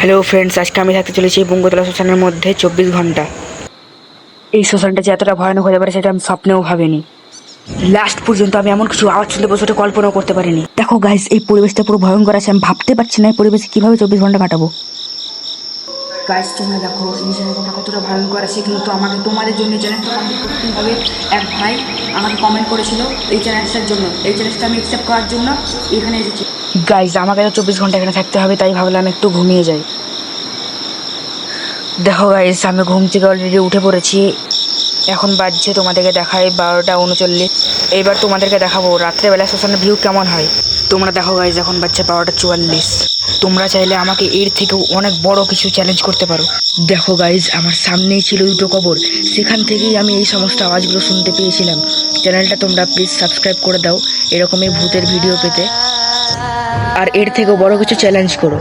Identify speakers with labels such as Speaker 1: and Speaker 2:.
Speaker 1: Hello friends, আজকে আমি থাকতে চলেছি বঙ্গতলা শ্মশানের মধ্যে 24 ঘন্টা। এই শ্মশানটা যে এতটা ভয়ানক হয়ে যাবে সেটা আমি স্বপ্নেও ভাবিনি। লাস্ট পর্যন্ত আমি এমন কিছু আওয়াজ শুনতে পাবো সেটা কল্পনাও করতে পারিনি। দেখো গাইস, এই পরিবেশটা পুরো ভয়ঙ্কর আছে। আমি ভাবতে পারছি না এই পরিবেশে কিভাবে 24 ঘন্টা কাটাবো। গাইস তোমরা দেখো এই জায়গাটা কতটা ভয়ঙ্কর আছে, কিন্তু আমাকে তোমাদের জন্য চ্যালেঞ্জটা কমপ্লিট করতেই হবে। এক ভাই আমাকে কমেন্ট করেছিল এই চ্যালেঞ্জটার জন্য, এই চ্যালেঞ্জটা আমি অ্যাকসেপ্ট করার জন্য এখানে এসেছি। গাইস আমাকে তো 24 ঘন্টা এখানে থাকতে হবে, তাই ভাবলাম একটু ঘুমিয়ে যাই। দেখো গাইস, আমি ঘুম থেকে অলরেডি উঠে পড়েছি। এখন বাজছে, তোমাদেরকে দেখাই 12টা 39। এইবার তোমাদেরকে দেখাবো রাত্রেবেলা শ্মশানের ভিউ কেমন হয়। তোমরা দেখো গাইস, এখন বাজছে 12টা 44। তোমরা চাইলে আমাকে এর থেকেও অনেক বড় কিছু চ্যালেঞ্জ করতে পারো। দেখো গাইস, আমার সামনেই ছিল দুটো কবর, সেখান থেকেই আমি এই সমস্ত আওয়াজগুলো শুনতে পেয়েছিলাম। চ্যানেলটা তোমরা প্লিজ সাবস্ক্রাইব করে দাও এরকমই ভূতের ভিডিও পেতে, আর এর থেকেও বড় কিছু চ্যালেঞ্জ করো।